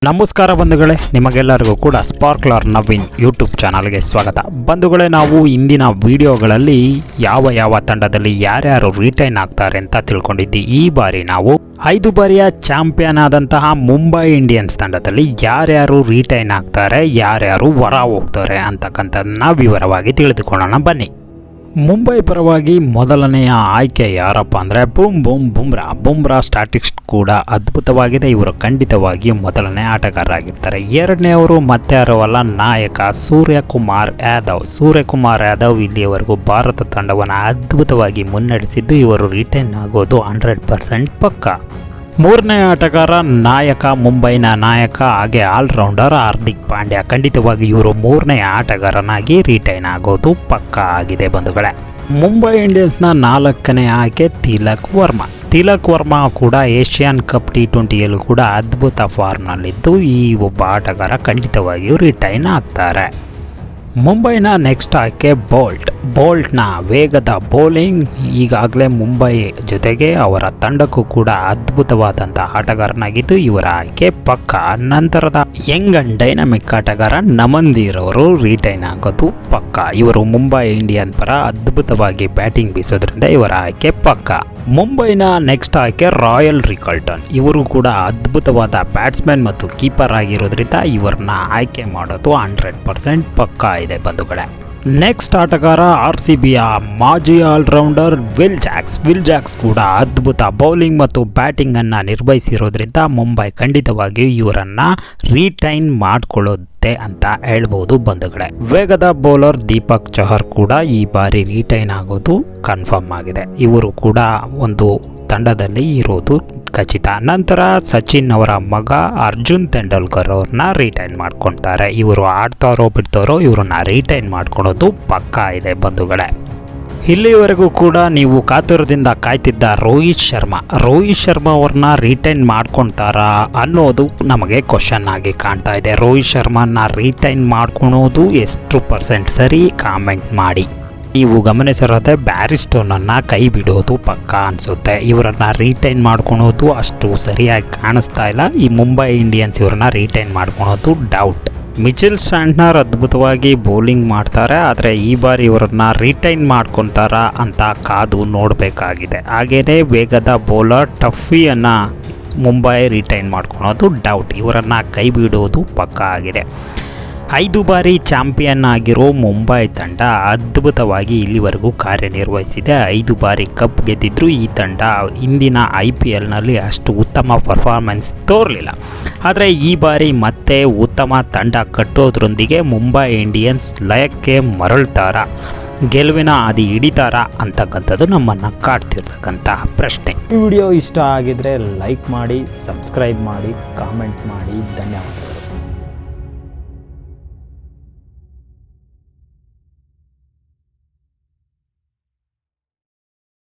ನಮಸ್ಕಾರ ಬಂಧುಗಳೇ, ನಿಮಗೆಲ್ಲರಿಗೂ ಕೂಡ ಸ್ಪಾರ್ಕ್ಲರ್ ನವೀನ್ ಯೂಟ್ಯೂಬ್ ಚಾನಲ್ಗೆ ಸ್ವಾಗತ. ಬಂಧುಗಳೇ, ನಾವು ಇಂದಿನ ವಿಡಿಯೋಗಳಲ್ಲಿ ಯಾವ ತಂಡದಲ್ಲಿ ಯಾರ್ಯಾರು ರಿಟೈನ್ ಆಗ್ತಾರೆ ಅಂತ ತಿಳ್ಕೊಂಡಿದ್ದಿ. ಈ ಬಾರಿ ನಾವು 5 ಬಾರಿಯ ಚಾಂಪಿಯನ್ ಆದಂತಹ ಮುಂಬೈ ಇಂಡಿಯನ್ಸ್ ತಂಡದಲ್ಲಿ ಯಾರ್ಯಾರು ರಿಟೈನ್ ಆಗ್ತಾರೆ, ಯಾರ್ಯಾರು ಹೊರ ಹೋಗ್ತಾರೆ ಅಂತಕ್ಕಂಥದ್ದನ್ನ ವಿವರವಾಗಿ ತಿಳಿದುಕೊಳ್ಳೋಣ ಬನ್ನಿ. ಮುಂಬೈ ಪರವಾಗಿ ಮೊದಲನೆಯ ಆಯ್ಕೆ ಯಾರಪ್ಪ ಅಂದರೆ ಬುಮ್ರಾ ಸ್ಟಾಟಿಕ್ಸ್ ಕೂಡ ಅದ್ಭುತವಾಗಿದೆ. ಇವರು ಖಂಡಿತವಾಗಿಯೂ ಮೊದಲನೇ ಆಟಗಾರರಾಗಿರ್ತಾರೆ. ಎರಡನೇವರು ಮತ್ತಾರು ಅಲ್ಲ, ನಾಯಕ ಸೂರ್ಯಕುಮಾರ್ ಯಾದವ್ ಇಲ್ಲಿಯವರೆಗೂ ಭಾರತ ತಂಡವನ್ನು ಅದ್ಭುತವಾಗಿ ಮುನ್ನಡೆಸಿದ್ದು ಇವರು ರಿಟೈನ್ ಆಗೋದು 100% ಪಕ್ಕ. ಮೂರನೇ ಆಟಗಾರ ಮುಂಬೈನ ನಾಯಕ ಹಾಗೆ ಆಲ್ರೌಂಡರ್ ಹಾರ್ದಿಕ್ ಪಾಂಡ್ಯ. ಖಂಡಿತವಾಗಿ ಇವರು ಮೂರನೇ ಆಟಗಾರನಾಗಿ ರಿಟೈನ್ ಆಗೋದು ಪಕ್ಕ ಆಗಿದೆ ಬಂಧುಗಳೇ. ಮುಂಬೈ ಇಂಡಿಯನ್ಸ್ನ 4ನೇ ಆಯ್ಕೆ ತಿಲಕ್ ವರ್ಮಾ ಕೂಡ ಏಷ್ಯನ್ ಕಪ್ T20ಯಲ್ಲೂ ಕೂಡ ಅದ್ಭುತ ಫಾರ್ಮ್ನಲ್ಲಿದ್ದು ಈ ಒಬ್ಬ ಆಟಗಾರ ಖಂಡಿತವಾಗಿಯೂ ರಿಟೈನ್ ಆಗ್ತಾರೆ. ಮುಂಬೈನ ನೆಕ್ಸ್ಟ್ ಆಯ್ಕೆ ಬೋಲ್ಟ್ನ ವೇಗದ ಬೌಲಿಂಗ್ ಈಗಾಗಲೇ ಮುಂಬೈ ಜೊತೆಗೆ ಅವರ ತಂಡಕ್ಕೂ ಕೂಡ ಅದ್ಭುತವಾದಂಥ ಆಟಗಾರನಾಗಿದ್ದು ಇವರ ಆಯ್ಕೆ ಪಕ್ಕ. ನಂತರದ ಯಂಗ್ ಅಂಡ್ ಡೈನಮಿಕ್ ಆಟಗಾರ ನಮನ್ದೀರ್ ಅವರು ರಿಟೈನ್ ಆಗೋದು ಪಕ್ಕ. ಇವರು ಮುಂಬೈ ಇಂಡಿಯನ್ ಪರ ಅದ್ಭುತವಾಗಿ ಬ್ಯಾಟಿಂಗ್ ಬೀಸೋದ್ರಿಂದ ಇವರ ಆಯ್ಕೆ ಪಕ್ಕ. ಮುಂಬೈನ ನೆಕ್ಸ್ಟ್ ಆಯ್ಕೆ ರಾಯಲ್ ರಿಕಲ್ಟನ್. ಇವರು ಕೂಡ ಅದ್ಭುತವಾದ ಬ್ಯಾಟ್ಸ್ಮನ್ ಮತ್ತು ಕೀಪರ್ ಆಗಿರೋದ್ರಿಂದ ಇವರನ್ನ ಆಯ್ಕೆ ಮಾಡೋದು 100% ಪಕ್ಕ ಇದೆ ಬಂಧುಗಳೇ. ನೆಕ್ಸ್ಟ್ ಆಟಗಾರ RCBಯ ಮಾಜಿ ಆಲ್ರೌಂಡರ್ ವಿಲ್ ಜಾಕ್ಸ್ ಕೂಡ ಅದ್ಭುತ ಬೌಲಿಂಗ್ ಮತ್ತು ಬ್ಯಾಟಿಂಗ್ ಅನ್ನು ನಿರ್ವಹಿಸಿರೋದ್ರಿಂದ ಮುಂಬೈ ಖಂಡಿತವಾಗಿಯೂ ಇವರನ್ನ ರಿಟೈನ್ ಮಾಡಿಕೊಳ್ಳುತ್ತೆ ಅಂತ ಹೇಳ್ಬೋದು ಬಂಧುಗಳೇ. ವೇಗದ ಬೌಲರ್ ದೀಪಕ್ ಚಹರ್ ಕೂಡ ಈ ಬಾರಿ ರಿಟೈನ್ ಆಗೋದು ಕನ್ಫರ್ಮ್ ಆಗಿದೆ. ಇವರು ಕೂಡ ಒಂದು ತಂಡದಲ್ಲಿ ಇರೋದು ಖಚಿತ. ನಂತರ ಸಚಿನ್ ಅವರ ಮಗ ಅರ್ಜುನ್ ತೆಂಡೂಲ್ಕರ್ ಅವ್ರನ್ನ ರಿಟೈನ್ ಮಾಡ್ಕೊಳ್ತಾರೆ. ಇವರು ಆಡ್ತಾರೋ ಬಿಡ್ತಾರೋ ಇವ್ರನ್ನ ರಿಟೈನ್ ಮಾಡ್ಕೊಳೋದು ಪಕ್ಕಾ ಇದೆ ಬಂಧುಗಳೇ. ಇಲ್ಲಿವರೆಗೂ ಕೂಡ ನೀವು ಕಾತುರದಿಂದ ಕಾಯ್ತಿದ್ದ ರೋಹಿತ್ ಶರ್ಮಾ ಅವ್ರನ್ನ ರಿಟೈನ್ ಮಾಡ್ಕೊಳ್ತಾರಾ ಅನ್ನೋದು ನಮಗೆ ಕ್ವಶನ್ ಆಗಿ ಕಾಣ್ತಾ ಇದೆ. ರೋಹಿತ್ ಶರ್ಮನ ರಿಟೈನ್ ಮಾಡ್ಕೊಳೋದು ಎಷ್ಟು % ಸರಿ ಕಾಮೆಂಟ್ ಮಾಡಿ. ನೀವು ಗಮನಿಸಿರೋದೆ ಬ್ಯಾರಿಸ್ಟೋನನ್ನು ಕೈ ಬಿಡೋದು ಪಕ್ಕ ಅನಿಸುತ್ತೆ. ಇವರನ್ನ ರಿಟೈನ್ ಮಾಡ್ಕೊಳೋದು ಅಷ್ಟು ಸರಿಯಾಗಿ ಕಾಣಿಸ್ತಾ ಇಲ್ಲ. ಈ ಮುಂಬೈ ಇಂಡಿಯನ್ಸ್ ಇವರನ್ನ ರಿಟೈನ್ ಮಾಡ್ಕೊಳೋದು ಡೌಟ್. ಮಿಚೆಲ್ ಸ್ಯಾಂಟ್ನರ್ ಅದ್ಭುತವಾಗಿ ಬೌಲಿಂಗ್ ಮಾಡ್ತಾರೆ, ಆದರೆ ಈ ಬಾರಿ ಇವರನ್ನ ರಿಟೈನ್ ಮಾಡ್ಕೊತಾರಾ ಅಂತ ಕಾದು ನೋಡಬೇಕಾಗಿದೆ. ಹಾಗೆಯೇ ವೇಗದ ಬೌಲರ್ ಟಫಿಯನ್ನು ಮುಂಬೈ ರಿಟೈನ್ ಮಾಡ್ಕೊಳೋದು ಡೌಟ್. ಇವರನ್ನು ಕೈ ಬಿಡೋದು ಪಕ್ಕ ಆಗಿದೆ. 5 ಬಾರಿ ಚಾಂಪಿಯನ್ ಆಗಿರೋ ಮುಂಬೈ ತಂಡ ಅದ್ಭುತವಾಗಿ ಇಲ್ಲಿವರೆಗೂ ಕಾರ್ಯನಿರ್ವಹಿಸಿದೆ. 5 ಬಾರಿ ಕಪ್ ಗೆದ್ದಿದ್ರು ಈ ತಂಡ ಇಂದಿನ IPLನಲ್ಲಿ ಅಷ್ಟು ಉತ್ತಮ ಪರ್ಫಾರ್ಮೆನ್ಸ್ ತೋರಲಿಲ್ಲ. ಆದರೆ ಈ ಬಾರಿ ಮತ್ತೆ ಉತ್ತಮ ತಂಡ ಕಟ್ಟೋದ್ರೊಂದಿಗೆ ಮುಂಬೈ ಇಂಡಿಯನ್ಸ್ ಲಯಕ್ಕೆ ಮರಳ್ತಾರ, ಗೆಲುವಿನ ಹಾದಿ ಹಿಡಿತಾರ ಅಂತಕ್ಕಂಥದ್ದು ನಮ್ಮನ್ನು ಕಾಡ್ತಿರ್ತಕ್ಕಂಥ ಪ್ರಶ್ನೆ. ಈ ವಿಡಿಯೋ ಇಷ್ಟ ಆಗಿದ್ರೆ ಲೈಕ್ ಮಾಡಿ, ಸಬ್ಸ್ಕ್ರೈಬ್ ಮಾಡಿ, ಕಾಮೆಂಟ್ ಮಾಡಿ. ಧನ್ಯವಾದ.